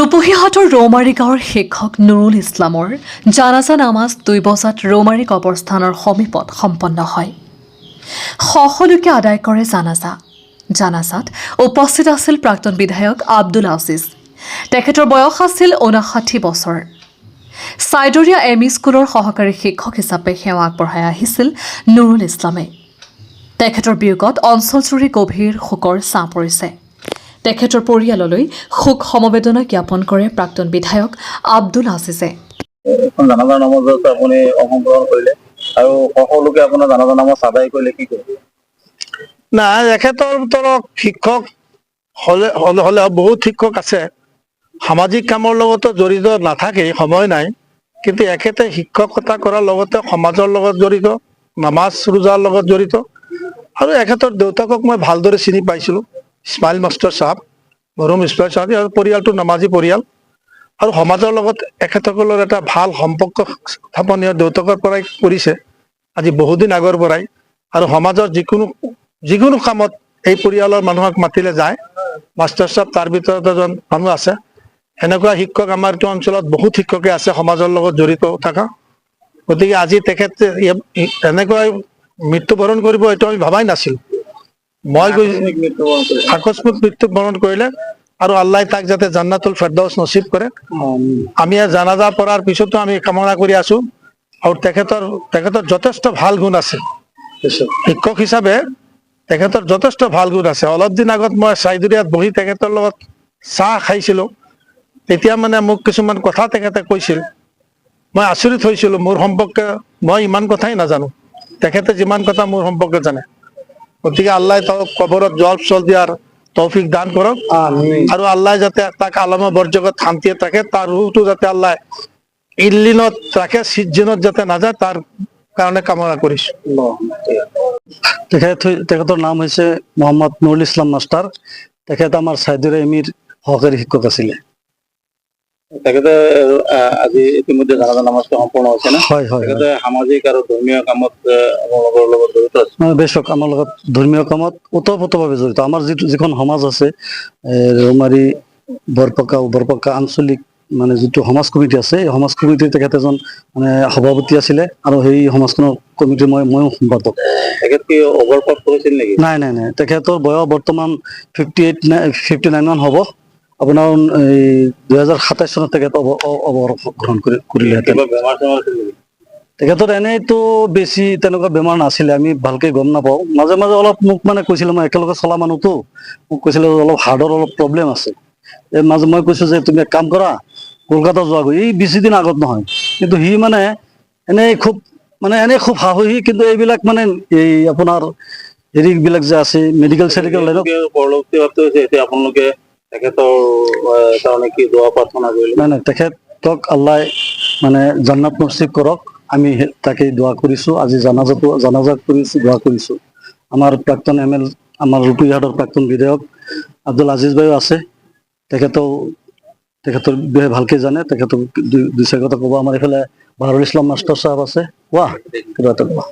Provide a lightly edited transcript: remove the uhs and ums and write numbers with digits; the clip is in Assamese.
দুপুহীহাটৰ ৰৌমাৰী গাঁৱৰ শিক্ষক নুৰুল ইছলামৰ জানাজা নামাজ 2 বজাত ৰৌমাৰী কবৰস্থানৰ সমীপত সম্পন্ন হয়। সকলোকে আদায় কৰে জানাজাত উপস্থিত আছিল প্ৰাক্তন বিধায়ক আব্দুল আজিজ। তেখেতৰ বয়স আছিল 59 বছৰ। চাইদৰীয়া এম ই স্কুলৰ সহকাৰী শিক্ষক হিচাপে সেৱা আগবঢ়াই আহিছিল নুৰুল ইছলামে। তেখেতৰ বিয়োগত অঞ্চলজুৰি গভীৰ শোকৰ ছাঁ পৰিছে। তেখেতৰ পৰিয়াললৈ শোক সমবেদনা জ্ঞাপন কৰে প্ৰাক্তন বিধায়ক আব্দুল আজিজে। জানাজা নামাজত আপুনি অংশগ্ৰহণ কৰিলে আৰু সকলোকে আপোনাৰ জানাজা নামাজ আদায় কৰিলে কি কৰিব? না, এখেতৰ ভিতৰত শিক্ষক হলে বহুত শিক্ষক আছে, সামাজিক কামৰ লগতো জড়িত নাথাকে, সময় নাই, কিন্তু এখেতে শিক্ষকতা কৰাৰ লগতে সমাজৰ লগত জড়িত, নামাজ ৰোজাৰ লগত জড়িত। আৰু এখেতৰ দেউতাকক মই ভালদৰে চিনি পাইছিলোঁ, ইছমাইল মাষ্টৰ চাহাব, মৰম ইছমাইল চাহাব, আৰু পৰিয়ালটো নামাজী পৰিয়াল। আৰু সমাজৰ লগত এখেতসকলৰ এটা ভাল সম্পৰ্ক স্থাপনীয় দেউতাকৰ পৰাই কৰিছে, আজি বহুদিন আগৰ পৰাই। আৰু সমাজৰ যিকোনো কামত এই পৰিয়ালৰ মানুহক মাতিলে যায়। মাষ্টৰ চাহাব তাৰ ভিতৰত এজন মানুহ আছে। এনেকুৱা শিক্ষক আমাৰ এইটো অঞ্চলত বহুত শিক্ষকে আছে সমাজৰ লগত জড়িত থকা। গতিকে আজি তেখেত এনেকৈ মৃত্যুবৰণ কৰিব এইটো আমি ভাবাই নাছিলোঁ। মই আকস্মিক মৃত্যুবৰণ কৰিলে আৰু আল্লাহ তাক যাতে জান্নাতুল ফেৰদাউছ নচিব কৰে। আমি জানাজা পঢ়াৰ পিছতো আমি কামনা কৰি আছো। আৰু তেখেতৰ যথেষ্ট ভাল গুণ আছে। শিক্ষক হিচাপে তেখেতৰ যথেষ্ট ভাল গুণ আছে। অলপ দিন আগত মই চাইদুৰীয়াত বহি তেখেতৰ লগত চাহ খাইছিলোঁ। তেতিয়া মানে মোক কিছুমান কথা তেখেতে কৈছিল, মই আচৰিত হৈছিলোঁ। মোৰ সম্পৰ্কে মই ইমান কথাই নাজানো, তেখেতে যিমান কথা মোৰ সম্পৰ্কে জানে। গতিকে আল্লাহ তেওঁক কবৰত জল চল দিয়াৰ তৌফিক দান কৰক। আৰু আল্লাহ যাতে তাক আলমৰ বৰজগত শান্তিয়ে থাকে, তাৰ ৰূহটো যাতে আল্লাহ ইল্লিনত ৰাখে, সিজ্জিনত যাতে নাযায়, তাৰ কাৰণে কামনা কৰিছো। তেখেতৰ নাম হৈছে মোহাম্মদ নুৰুল ইছলাম মাষ্টাৰ। তেখেত আমাৰ চাইদুৰীয়া এম ইৰ সহকাৰী শিক্ষক আছিলে। তেখেতে আজি ইতিমধ্যে জানাজা নামাজটো সম্পূৰ্ণ হৈছে না? হয় হয়। তেখেতে সামাজিক আৰু ধৰ্মীয় কামত আপোনালোকৰ লগত জড়িত আছে? বেছক আমাৰ লগত ধৰ্মীয় কামত ওতঃপ্ৰোতভাৱে জড়িত। আমাৰ যিখন সমাজ আছে, ৰৌমাৰী বৰপকা আঞ্চলিক মানে যিটো সমাজ কমিটি আছে, এই সমাজ কমিটিৰ তেখেত এজন মানে সভাপতি আছিলে। আৰু সেই সমাজখনৰ কমিটিৰ ময়ো সম্পাদক। তেখেত কি অভাৰপাস কৰিছিল নেকি? নাই, তেখেতৰ বয়স বৰ্তমান 59 মান হ'ব। আপোনাৰ 2027 চনত তেখেত অৱগ্ৰহণ কৰিলে। তেখেতৰ এনেইতো বেছি তেনেকুৱা বেমাৰ নাছিলে, আমি ভালকে গম নাপাওঁ। মাজে মাজে অলপ মোক মানে কৈছিলে, মই একেলগে চলা মানুহতো, মোক কৈছিলে অলপ হাৰ্টৰ অলপ প্ৰব্লেম আছে। মাজে মই কৈছো যে তুমি এক কাম কৰা, কলকাতা যোৱাগৈ। এই বেছি দিন আগত নহয়, কিন্তু সি মানে এনেই খুব সাহসী। কিন্তু এইবিলাক মানে এই আপোনাৰ হেৰিবিলাক যে আছে, মেডিকেল চেডিকেল লাইনত পৰৱৰ্তী এতিয়া আপোনালোকে তেখেতৰ কাৰণে কি দোৱা প্ৰাৰ্থনা কৰিলে? নাই, তেখেতক আল্লাহ মানে জান্নাত নচিব কৰক, আমি তাকে দোৱা কৰিছো। আজি জানাজা কৰিছো, দোৱা কৰিছো। আমাৰ প্ৰাক্তন আমাৰ ৰূপহীহাটৰ প্ৰাক্তন বিধায়ক আব্দুল আজিজ ভাইও আছে। তেখেতৰ বিষয়ে ভালকে জানে, তেখেতক দুই চাৰি কথা ক'ব। আমাৰ এইফালে বাহৰুল ইছলাম মাষ্টৰ চাহাব আছে, কিবা এটা ক'বা।